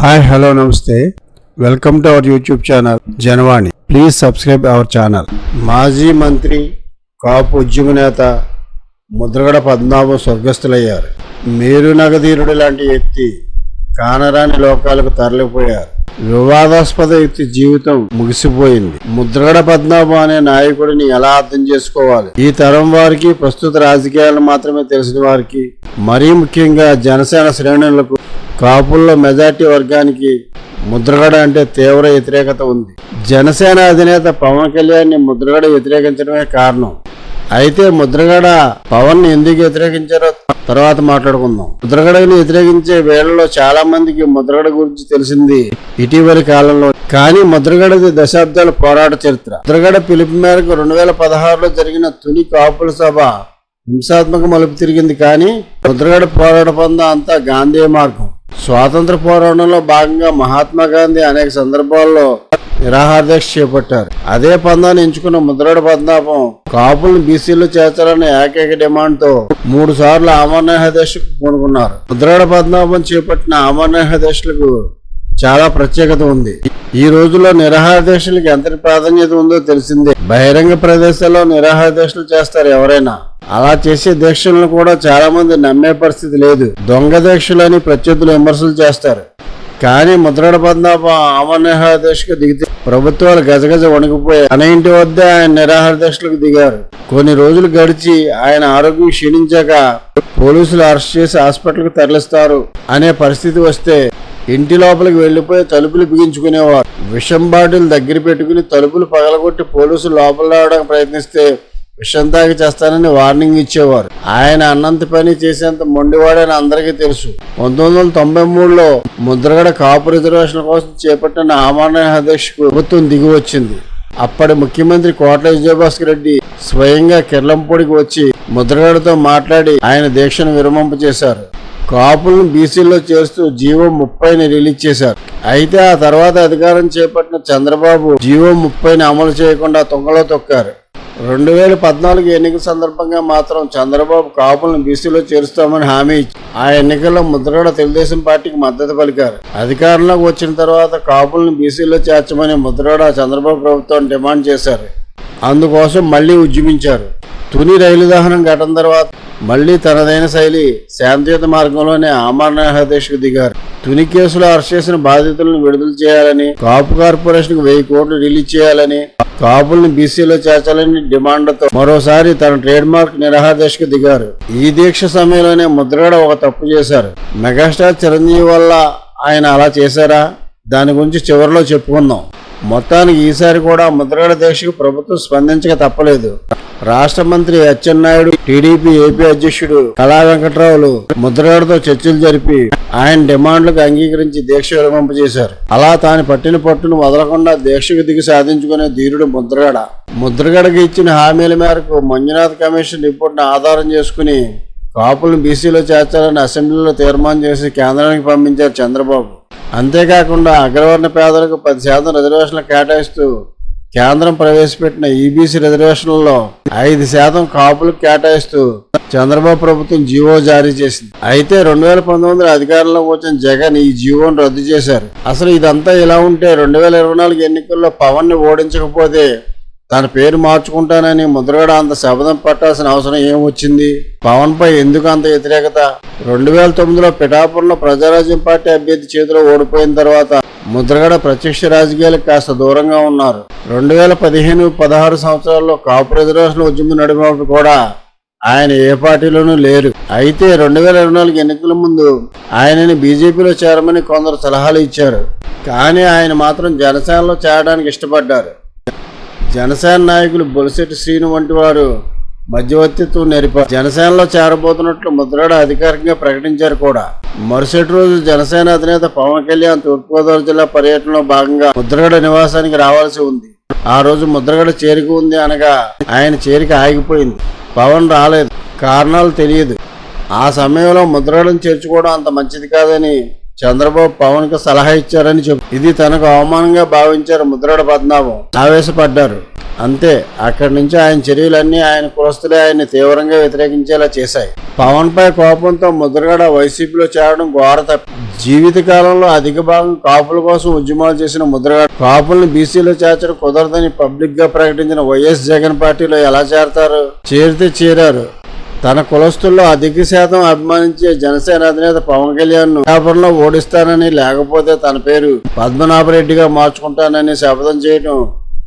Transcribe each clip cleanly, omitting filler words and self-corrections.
Hi hello నమస్తే, welcome to our YouTube channel Janavani. Please subscribe our channel. మాజీ మంత్రి కాపు ఉద్యమ నేత ముద్రగడ పద్మనాభం స్వర్గస్థులయ్యారు. మేరు నగధీరుడు లాంటి వ్యక్తి కానరాని లోకాలకు తరలిపోయారు. వివాదాస్పద వ్యక్తి జీవితం ముగిసిపోయింది. ముద్రగడ పద్మనాభం అనే నాయకుడిని ఎలా అర్థం చేసుకోవాలి? ఈ తరం వారికి, ప్రస్తుత రాజకీయాలు మాత్రమే తెలిసిన వారికి, మరీ ముఖ్యంగా జనసేన శ్రేణులకు, కాపుల్లో మెజార్టీ వర్గానికి ముద్రగడ అంటే తీవ్ర వ్యతిరేకత ఉంది. జనసేన అధినేత పవన్ కళ్యాణ్ ని ముద్రగడ వ్యతిరేకించడమే కారణం. అయితే ముద్రగడ పవన్ ని ఎందుకు వ్యతిరేకించారో తర్వాత మాట్లాడుకుందాం. ముద్రగడని వ్యతిరేకించే వేళలో చాలా మందికి ముద్రగడ గురించి తెలిసింది ఇటీవలి కాలంలో. కానీ ముద్రగడది దశాబ్దాల పోరాట చరిత్ర. ముద్రగడ పిలుపు మేరకు 2016లో జరిగిన తుని కాపుల సభ హింసాత్మక మలుపు తిరిగింది. కానీ ముద్రగడ పోరాట పొంద అంతా గాంధీ మార్గం. స్వాతంత్ర పోరాటంలో భాగంగా మహాత్మా గాంధీ అనేక సందర్భాల్లో నిరాహారదీక్ష చేపట్టారు. అదే పందాన్ని ఎంచుకున్న ముద్రగడ పద్మనాభం కాపులను బీసీలో చేర్చాలనే ఏకైక డిమాండ్ తో 3 సార్లు ఆమరణ దీక్షకు పూనుకున్నారు. ముద్రగడ పద్మనాభం చేపట్టిన ఆమరణ దీక్షలకు చాలా ప్రత్యేకత ఉంది. ఈ రోజుల్లో నిరాహార దీక్షలకు ఎంత ప్రాధాన్యత ఉందో తెలిసిందే. బహిరంగ ప్రదేశాల్లో నిరాహార దీక్షలు చేస్తారు ఎవరైనా. అలా చేసే దీక్షలను కూడా చాలా మంది నమ్మే పరిస్థితి లేదు. దొంగ దీక్షలని ప్రత్యర్థులు విమర్శలు చేస్తారు. కానీ ముద్రగడ పద్మనాభం ఆమరణ దీక్షకు దిగితే ప్రభుత్వాలు గజగజ వణికిపోయాయి. తన ఇంటి వద్ద ఆయన నిరాహార దీక్షలకు దిగారు. కొన్ని రోజులు గడిచి ఆయన ఆరోగ్యం క్షీణించాక పోలీసులు అరెస్ట్ చేసి హాస్పిటల్కి తరలిస్తారు అనే పరిస్థితి వస్తే ఇంటి లోపలికి వెళ్లిపోయి తలుపులు బిగించుకునేవారు. విషం బాటిల్ దగ్గర పెట్టుకుని తలుపులు పగలగొట్టి పోలీసులు లోపల రావడానికి ప్రయత్నిస్తే విషం తాగి చేస్తానని వార్నింగ్ ఇచ్చేవారు. ఆయన అన్నంత పని చేసేంత మొండివాడని అందరికీ తెలుసు. 1993లో ముద్రగడ కాపు రిజర్వేషన్ల కోసం చేపట్టిన ఆమరణ దీక్షకు ప్రభుత్వం దిగి వచ్చింది. అప్పటి ముఖ్యమంత్రి కోట్ల విజయభాస్కర్ రెడ్డి స్వయంగా కిర్లంపూడికి వచ్చి ముద్రగడతో మాట్లాడి ఆయన దీక్షను విరమింపజేశారు. కాపులను బీసీలో చేస్తూ జీవో 30ని రిలీజ్ చేశారు. అయితే ఆ తర్వాత అధికారం చేపట్టిన చంద్రబాబు జీవో 30ని అమలు చేయకుండా తుంగలో తొక్కారు. 2014 ఎన్నికల సందర్భంగా మాత్రం చంద్రబాబు కాపులను బీసీలో చేరుస్తామని హామీ ఇచ్చి ఆ ఎన్నికల్లో ముద్రగడ తెలుగుదేశం పార్టీకి మద్దతు పలికారు. అధికారంలోకి వచ్చిన తర్వాత కాపులను బీసీలో చేర్చమని ముద్రగడ చంద్రబాబు ప్రభుత్వాన్ని డిమాండ్ చేశారు. అందుకోసం మళ్లీ ఉద్యమించారు. తుని రైలు దహనం ఘటన తర్వాత మళ్లీ తనదైన శైలి శాంతియుత మార్గంలోనే ఆమరణ దీక్షకు దిగారు. తుని కేసులో అరెస్ట్ చేసిన బాధితులను విడుదల చేయాలని, కాపు కార్పొరేషన్ 1000 కోట్లు రిలీజ్ చేయాలని, కాపులను బీసీలో చేర్చాలని డిమాండ్తో మరోసారి తన ట్రేడ్ మార్క్ నిరాహార దీక్షకు దిగారు. ఈ దీక్ష సమయంలోనే ముద్రగడ ఒక తప్పు చేశారు. మెగాస్టార్ చిరంజీవి వల్ల ఆయన అలా చేశారా? దాని గురించి చివరిలో చెప్పుకుందాం. మొత్తానికి ఈసారి కూడా ముద్రగడ దీక్షకు ప్రభుత్వం స్పందించక తప్పలేదు. రాష్ట్ర మంత్రి అచ్చెన్నాయుడు, టీడీపీ ఏపీ అధ్యక్షుడు కళా వెంకట్రావులు ముద్రగడతో చర్చలు జరిపి ఆయన డిమాండ్లకు అంగీకరించి దీక్ష విరమింపజేశారు. అలా తాను పట్టిన పట్టును వదలకుండా దీక్షకు దిగి సాధించుకునే ధీరుడు ముద్రగడ. ముద్రగడకి ఇచ్చిన హామీల మేరకు మంజునాథ్ కమిషన్ రిపోర్ట్ను ఆధారం చేసుకుని కాపులను బీసీలో చేర్చాలని అసెంబ్లీలో తీర్మానం చేసి కేంద్రానికి పంపించారు చంద్రబాబు. అంతేకాకుండా అగ్రవర్ణ పేదలకు 10% రిజర్వేషన్లు కేటాయిస్తూ కేంద్రం ప్రవేశపెట్టిన ఈబీసీ రిజర్వేషన్లలో 5% కాపులకు కేటాయిస్తూ చంద్రబాబు ప్రభుత్వం జీవో జారీ చేసింది. అయితే 2019 అధికారంలోకి వచ్చిన జగన్ ఈ జీవోను రద్దు చేశారు. అసలు ఇదంతా ఇలా ఉంటే 2024 ఎన్నికల్లో పవన్ ని ఓడించకపోతే తన పేరు మార్చుకుంటానని ముద్రగడ అంత శపథం పట్టాల్సిన అవసరం ఏమొచ్చింది? పవన్ పై ఎందుకు అంత వ్యతిరేకత? 2009లో పిఠాపురంలో ప్రజారాజ్యం పార్టీ అభ్యర్థి చేతిలో ఓడిపోయిన తర్వాత ముద్రగడ ప్రత్యక్ష రాజకీయాలకు కాస్త దూరంగా ఉన్నారు. 2015-16 సంవత్సరాల్లో కాపు రిజర్వేషన్ ఉద్యమం నడిపినప్పుడు కూడా ఆయన ఏ పార్టీలోనూ లేరు. అయితే 2024 ఎన్నికల ముందు ఆయనని బీజేపీలో చేరమని కొందరు సలహాలు ఇచ్చారు. కానీ ఆయన మాత్రం జనసేనలో చేరడానికి ఇష్టపడ్డారు. జనసేన నాయకులు బొలిశెట్టి శ్రీను వంటి వారు మధ్యవర్తిత్వం నేర్పారు. జనసేనలో చేరబోతున్నట్లు ముద్రగడ అధికారికంగా ప్రకటించారు కూడా. మరుసటి రోజు జనసేన అధినేత పవన్ కళ్యాణ్ తూర్పుగోదావరి జిల్లా పర్యటనలో భాగంగా ముద్రగడ నివాసానికి రావాల్సి ఉంది. ఆ రోజు ముద్రగడ చేరిక ఉంది అనగా ఆయన చేరిక ఆగిపోయింది. పవన్ రాలేదు. కారణాలు తెలియదు. ఆ సమయంలో ముద్రగడను చేర్చుకోవడం అంత మంచిది కాదని చంద్రబాబు పవన్ కు సలహా ఇచ్చారని ఇది తనకు అవమానంగా భావించారు ముద్రగడ పద్మనాభం. ఆవేశపడ్డారు. అంతే, అక్కడి నుంచి ఆయన చర్యలన్నీ ఆయన కులస్తులే ఆయన్ని తీవ్రంగా వ్యతిరేకించేలా చేశాయి. పవన్ పై కోపంతో ముద్రగడ వైసీపీలో చేరడం ఘోర తప్పు. జీవిత కాలంలో అధిక భాగం కాపుల కోసం ఉద్యమాలు చేసిన ముద్రగడ కాపులను బీసీలో చేర్చడం కుదరదని పబ్లిక్ గా ప్రకటించిన వైఎస్ జగన్ పార్టీలో ఎలా చేరతారు? చేరితే చేరారు. తన కులస్తుల్లో అధిక శాతం అభిమానించే జనసేన అధినేత పవన్ కళ్యాణ్ ను వ్యాపారంలో ఓడిస్తానని, లేకపోతే తన పేరు పద్మనాభరెడ్డిగా మార్చుకుంటానని శపథం చేయడం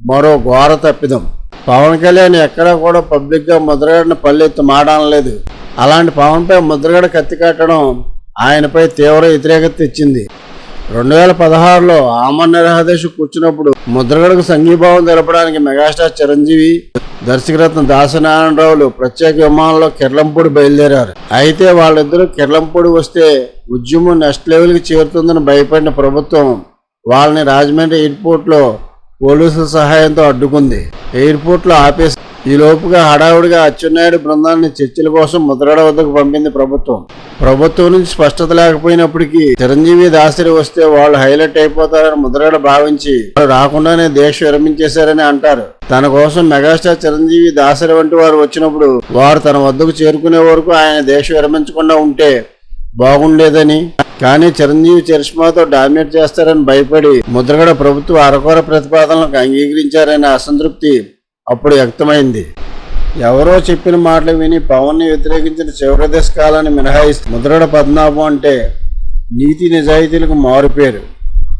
మరో ఘోర తప్పిదం. పవన్ కళ్యాణ్ ఎక్కడా కూడా పబ్లిక్ గా ముద్రగడను పల్లెత్తు మాడనలేదు. అలాంటి పవన్ పై ముద్రగడ కత్తి కట్టడం ఆయనపై తీవ్ర వ్యతిరేకత తెచ్చింది. 2016లో ఆమరణ నిరాహారదీక్ష కూర్చున్నప్పుడు ముద్రగడకు సంఘీభావం తెలపడానికి మెగాస్టార్ చిరంజీవి, దర్శకరత్న దాసనారాయణరావులు ప్రత్యేక విమానంలో కిర్లంపూడి బయలుదేరారు. అయితే వాళ్ళిద్దరూ కిర్లంపూడి వస్తే ఉద్యమం నెక్స్ట్ లెవెల్ కి చేరుతుందని భయపడిన ప్రభుత్వం వాళ్ళని రాజమండ్రి ఎయిర్పోర్ట్ లో పోలీసుల సహాయంతో అడ్డుకుంది. ఎయిర్పోర్ట్ లో ఆపేసి ఈ లోపుగా హడావుడిగా అచ్చెన్నాయుడు బృందాన్ని చర్చల కోసం ముద్రగడ వద్దకు పంపింది ప్రభుత్వం. ప్రభుత్వం నుంచి స్పష్టత లేకపోయినప్పటికీ చిరంజీవి దాసరి వస్తే వాళ్ళు హైలైట్ అయిపోతారని ముద్రగడ భావించి వాళ్ళు రాకుండానే దీక్ష విరమించేశారని అంటారు. తన కోసం మెగాస్టార్ చిరంజీవి దాసరి వంటి వారు వచ్చినప్పుడు వారు తన వద్దకు చేరుకునే వరకు ఆయన దీక్ష విరమించకుండా ఉంటే బాగుండేదని, కానీ చిరంజీవి చరిష్మాతో డామినేట్ చేస్తారని భయపడి ముద్రగడ ప్రభుత్వ అరకొర ప్రతిపాదనలకు అంగీకరించారనే అసంతృప్తి అప్పుడు వ్యక్తమైంది. ఎవరో చెప్పిన మాటలు విని పవన్ ని వ్యతిరేకించిన చివరి దశకాలాన్ని మినహాయిస్తే ముద్రగడ పద్మనాభం అంటే నీతి నిజాయితీలకు మారు పేరు,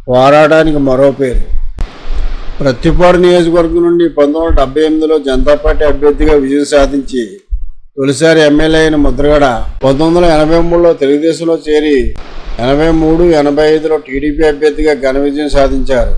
పోరాటానికి మరో పేరు. ప్రత్తిపాడు నియోజకవర్గం నుండి 1978లో జనతా పార్టీ అభ్యర్థిగా విజయం సాధించి తొలిసారి ఎమ్మెల్యే అయిన ముద్రగడ 1983లో తెలుగుదేశంలో చేరి 83, 85లో టీడీపీ అభ్యర్థిగా ఘన విజయం సాధించారు.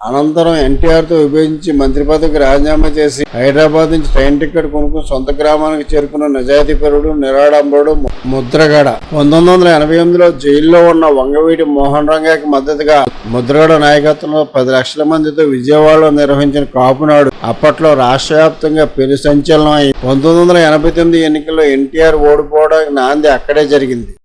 అనంతరం ఎన్టీఆర్తో విభజించి మంత్రి పదవికి రాజీనామా చేసి హైదరాబాద్ నుంచి ట్రైన్ టికెట్ కొనుక్కుని సొంత గ్రామానికి చేరుకున్న నిజాయితీపరుడు, నిరాడంబరుడు ముద్రగడ. 1988లో జైల్లో ఉన్న వంగవీటి మోహన్ రంగాకి మద్దతుగా ముద్రగడ నాయకత్వంలో 10 లక్షల మందితో విజయవాడలో నిర్వహించిన కాపునాడు అప్పట్లో రాష్ట్ర వ్యాప్తంగా పెను సంచలనం అయి 1989 ఎన్నికల్లో ఎన్టీఆర్ ఓడిపోవడానికి నాంది అక్కడే జరిగింది.